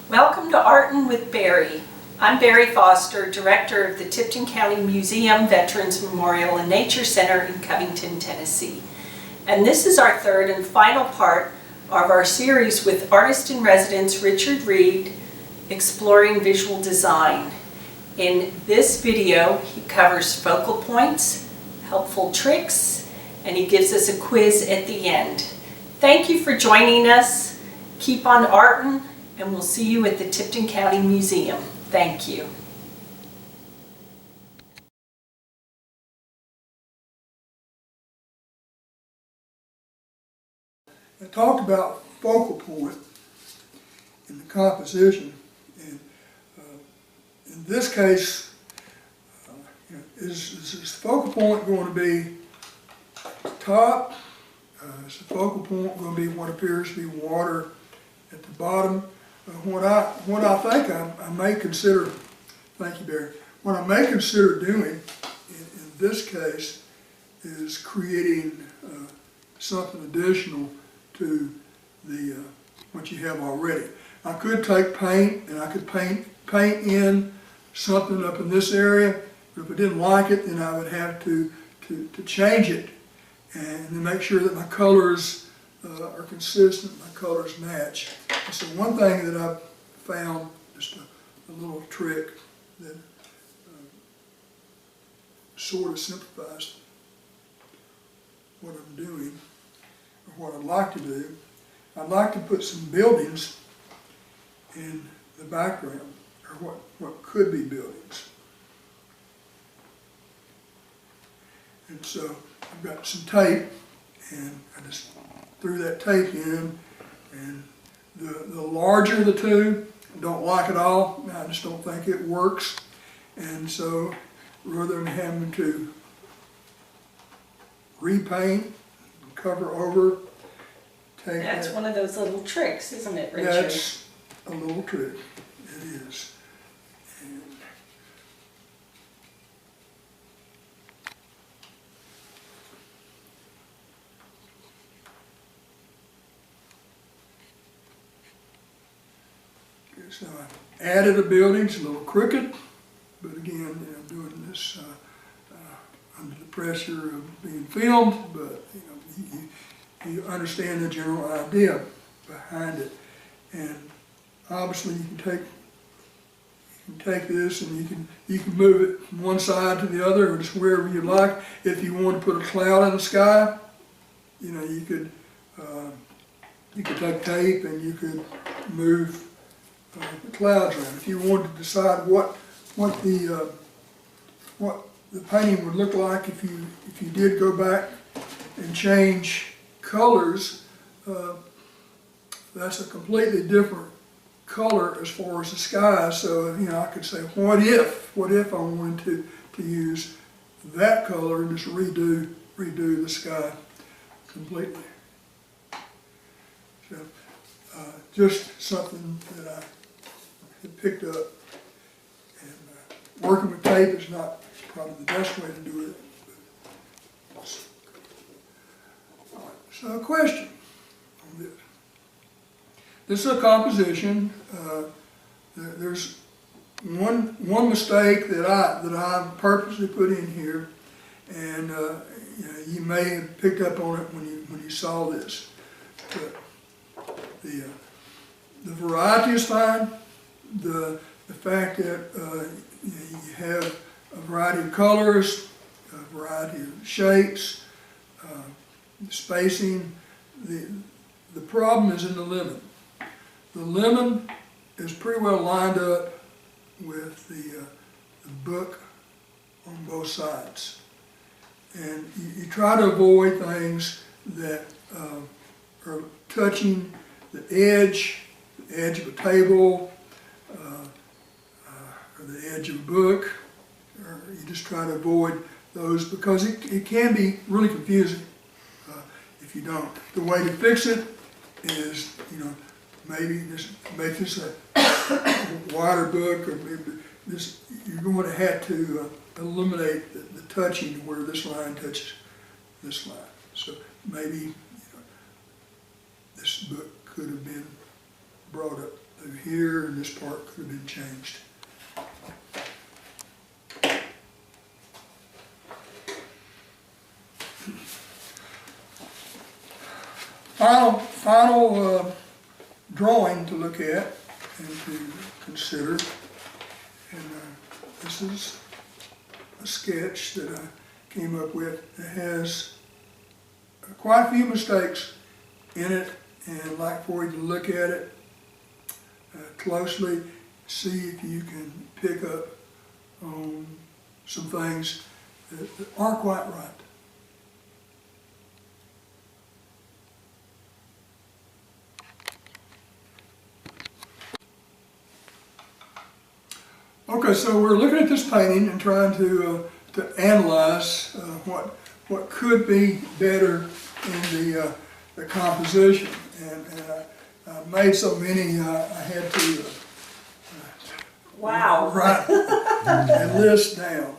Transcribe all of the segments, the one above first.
Welcome to Artin with Barrie. I'm Barrie Foster, Director of the Tipton County Museum, Veterans Memorial and Nature Center in Covington, Tennessee. And this is our third and final part of our series with artist-in-residence Richard Reed, exploring visual design. In this video, he covers focal points, helpful tricks, and he gives us a quiz at the end. Thank you for joining us. Keep on artin, and we'll see you at the Tipton County Museum. Thank you. I talked about focal point in the composition, and in this case, is this focal point going to be at the top? Is the focal point going to be what appears to be water at the bottom? What I think I may consider, thank you, Barrie, what I may consider doing in this case is creating something additional to the what you have already. I could take paint and I could paint in something up in this area, but if I didn't like it, then I would have to change it and then make sure that my colors are consistent, my colors match. And so one thing that I've found, just a little trick that sort of simplifies what I'm doing, or what I'd like to do. I'd like to put some buildings in the background, or what could be buildings. And so I've got some tape, and I just threw that tape in, and the larger of the two, I don't like it all. I just don't think it works. And so rather than having to repaint, cover over, take That's that. one of those little tricks, isn't it, Richard? That's a little trick. It is. And so I added a building. It's a little crooked, but again, I'm doing this under the pressure of being filmed. But you understand the general idea behind it, and obviously you can take this and you can move it from one side to the other, or just wherever you like. If you want to put a cloud in the sky, you could take tape and you could move the clouds around. If you wanted to decide what the painting would look like if you did go back and change colors, that's a completely different color as far as the sky. So I could say, what if I wanted to use that color and just redo the sky completely. So just something that I had picked up, and working with tape is not probably the best way to do it. All right, so a question on this. This is a composition. There's one mistake that I purposely put in here, and you may have picked up on it when you saw this. But the variety is fine. The fact that you have a variety of colors, a variety of shapes, spacing. The problem is in the lemon. The lemon is pretty well lined up with the book on both sides, and you try to avoid things that are touching the edge of a table, or the edge of a book, or you just try to avoid those because it can be really confusing if you don't. The way to fix it is, maybe just make this a wider book, or maybe this, you're going to have to eliminate the touching where this line touches this line. So maybe this book could have been brought up through here, and this part could have been changed. Final drawing to look at and to consider. And this is a sketch that I came up with. It has quite a few mistakes in it, and I'd like for you to look at it closely, see if you can pick up on some things that aren't quite right. Okay, so we're looking at this painting and trying to analyze what could be better in the composition. And I made so many, I had to Wow. write a list down.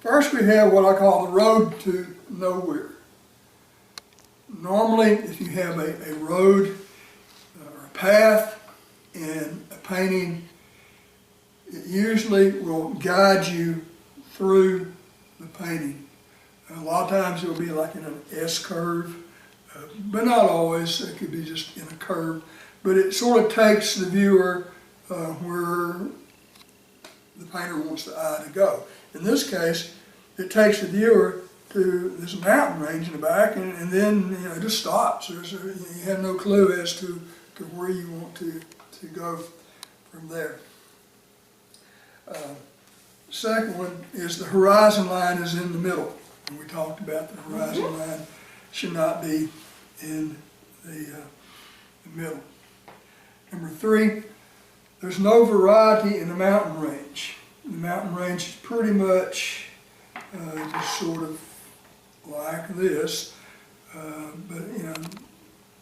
First, we have what I call the road to nowhere. Normally, if you have a road or a path in a painting, it usually will guide you through the painting. A lot of times it will be like in an S curve, but not always. It could be just in a curve. But it sort of takes the viewer where the painter wants the eye to go. In this case, it takes the viewer to this mountain range in the back, and then it just stops. You have no clue as to where you want to go from there. Second one is the horizon line is in the middle. And we talked about the horizon line should not be in the middle. Number 3, there's no variety in the mountain range. The mountain range is pretty much just sort of like this. But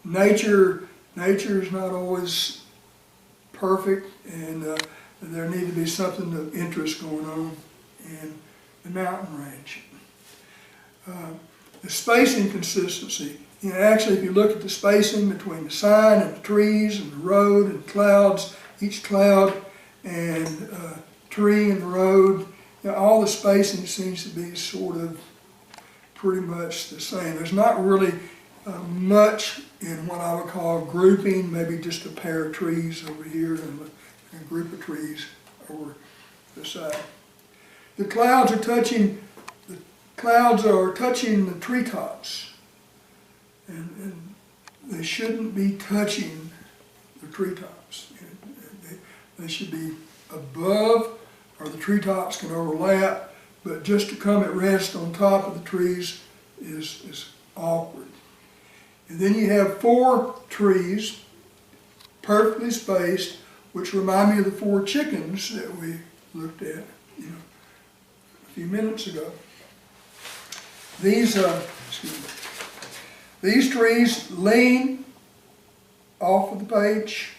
nature is not always perfect, and there need to be something of interest going on in the mountain range. The spacing consistency. Actually, if you look at the spacing between the sign and the trees and the road and clouds, each cloud and tree and road, all the spacing seems to be sort of pretty much the same. There's not really much in what I would call grouping, maybe just a pair of trees over here and a group of trees over the side. The clouds are touching the treetops, and they shouldn't be touching the treetops. They should be above, or the treetops can overlap, but just to come at rest on top of the trees is awkward. And then you have 4 trees, perfectly spaced, which remind me of the 4 chickens that we looked at a few minutes ago. These trees lean off of the page,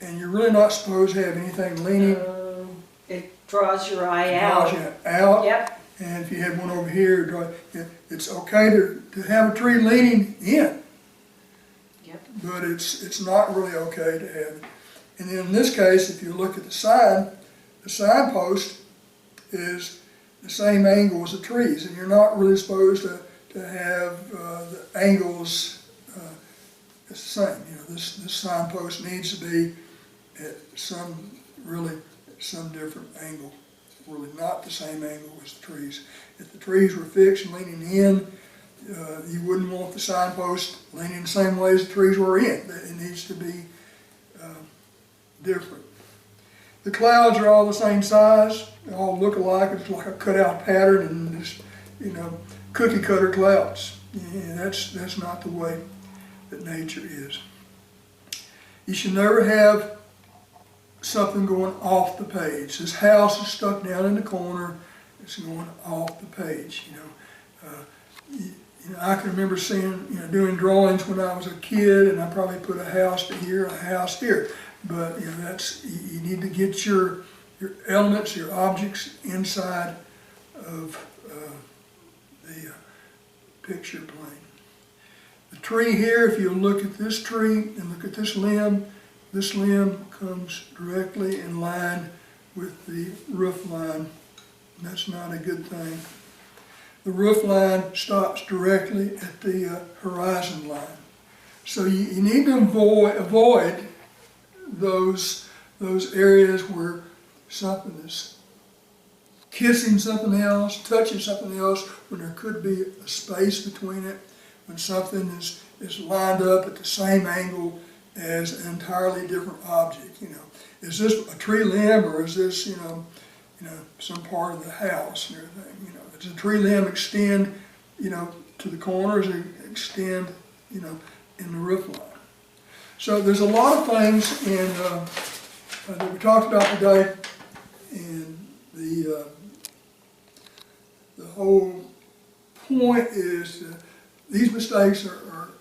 and you're really not supposed to have anything leaning. It draws your eye Draws out. you out. Yep. And if you had one over here, it's okay to have a tree leaning in. Yep. But it's not really okay to have it. And in this case, if you look at the signpost is the same angle as the trees, and you're not really supposed to have the angles the same. This signpost needs to be at some different angle, really not the same angle as the trees. If the trees were fixed and leaning in, you wouldn't want the signpost leaning the same way as the trees were in. It needs to be different. The clouds are all the same size. They all look alike. It's like a cutout pattern and just, cookie cutter clouds. That's not the way that nature is. You should never have something going off the page. This house is stuck down in the corner. It's going off the page. I can remember seeing, doing drawings when I was a kid, and I probably put a house to here, a house here. But you need to get your elements, your objects inside of the picture plane. The tree here, if you look at this tree and look at this limb, this limb comes directly in line with the roof line. That's not a good thing. The roof line stops directly at the horizon line. So you need to avoid those areas where something is kissing something else, touching something else, when there could be a space between it, when something is lined up at the same angle as an entirely different object. Is this a tree limb, or is this some part of the house and everything? Does the tree limb extend to the corners, and extend in the roof line? So there's a lot of things that we talked about today, and the whole point is that these mistakes are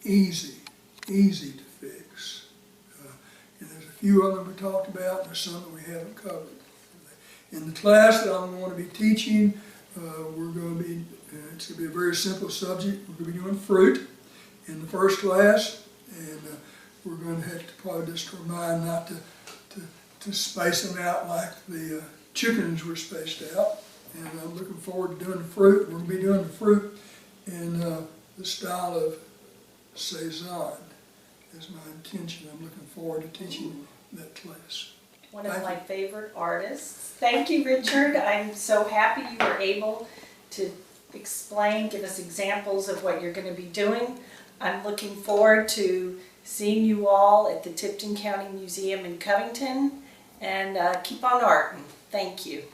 easy to fix. And there's a few of them we talked about, and there's some that we haven't covered. In the class that I'm going to be teaching, it's going to be a very simple subject. We're going to be doing fruit in the first class, and we're going to have to probably just remind not to space them out like the chickens were spaced out. And I'm looking forward to doing the fruit. We're going to be doing the fruit in the style of Cezanne is my intention. I'm looking forward to teaching that class. One of my favorite artists. Thank you, Richard. I'm so happy you were able to explain, give us examples of what you're going to be doing. I'm looking forward to seeing you all at the Tipton County Museum in Covington, and keep on arting. Thank you.